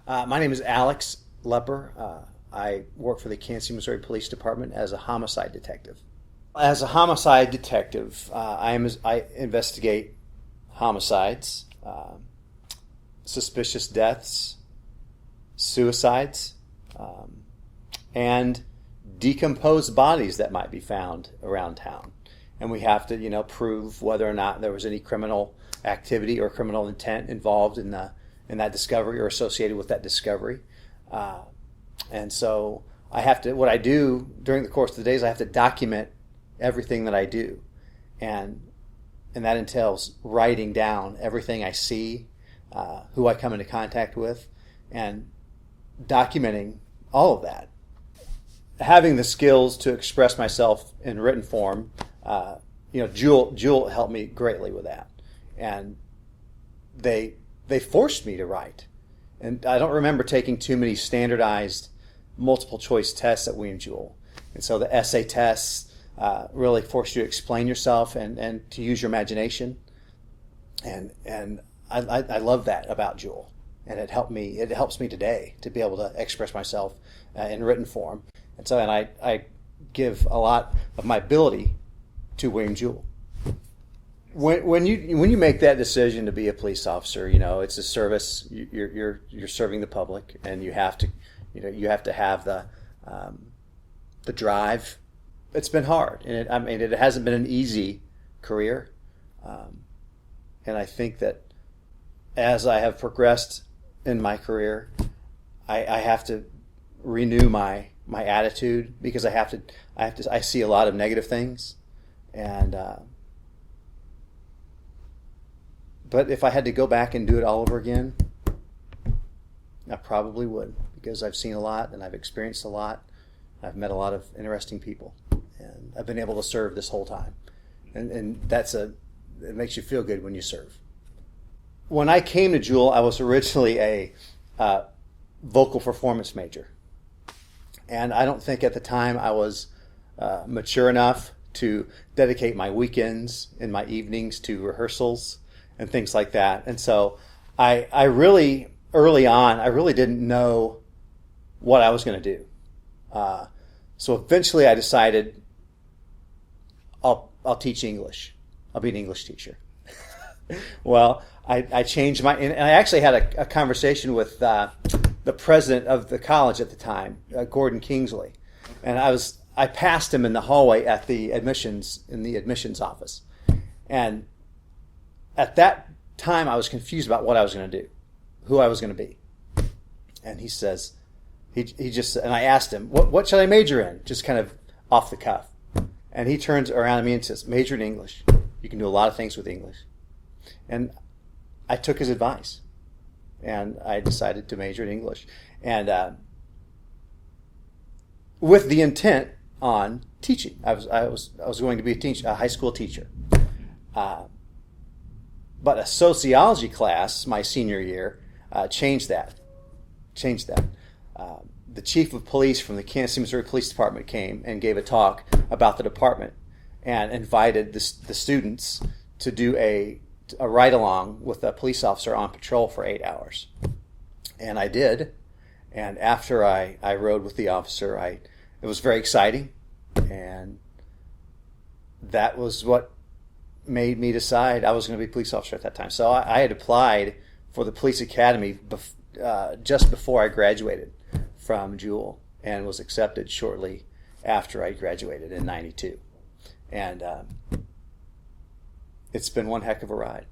My name is Alex Lepper. I work for the Kansas City, Missouri Police Department as a homicide detective. As a homicide detective, I investigate homicides, suspicious deaths, suicides, and decomposed bodies that might be found around town. And we have to, prove whether or not there was any criminal activity or criminal intent involved in that discovery or associated with that discovery. And so what I do during the course of the days, I have to document everything that I do. And that entails writing down everything I see, who I come into contact with, and documenting all of that. Having the skills to express myself in written form, Jewell helped me greatly with that. And they forced me to write. And I don't remember taking too many standardized multiple choice tests at William Jewell. And so the essay tests really forced you to explain yourself and to use your imagination. And I love that about Jewell. And it helps me today to be able to express myself in written form. And I give a lot of my ability to William Jewell. When you make that decision to be a police officer, it's a service. You're serving the public, and you have to have the drive. It's been hard, and it hasn't been an easy career. And I think that as I have progressed in my career, I have to renew my attitude, because I see a lot of negative things, and but if I had to go back and do it all over again, I probably would, because I've seen a lot and I've experienced a lot. I've met a lot of interesting people, and I've been able to serve this whole time, and it makes you feel good when you serve. When I came to Jewell, I was originally a vocal performance major. And I don't think at the time I was mature enough to dedicate my weekends and my evenings to rehearsals and things like that. And so I really, early on, I really didn't know what I was going to do. So eventually I decided I'll teach English. I'll be an English teacher. Well, I changed and I actually had a conversation with the president of the college at the time, Gordon Kingsley, and I passed him in the hallway at the admissions office, and at that time I was confused about what I was going to do, who I was going to be, and he says, and I asked him, what should I major in, just kind of off the cuff, and he turns around at me and says, major in English. You can do a lot of things with English, and I took his advice. And I decided to major in English, and with the intent on teaching. I was going to be a high school teacher, but a sociology class my senior year changed that. The chief of police from the Kansas City, Missouri Police Department came and gave a talk about the department, and invited the students to do a ride-along with a police officer on patrol for 8 hours. And I did. And after I rode with the officer, it was very exciting. And that was what made me decide I was going to be a police officer at that time. So I had applied for the police academy just before I graduated from Jewell, and was accepted shortly after I graduated in '92. And it's been one heck of a ride.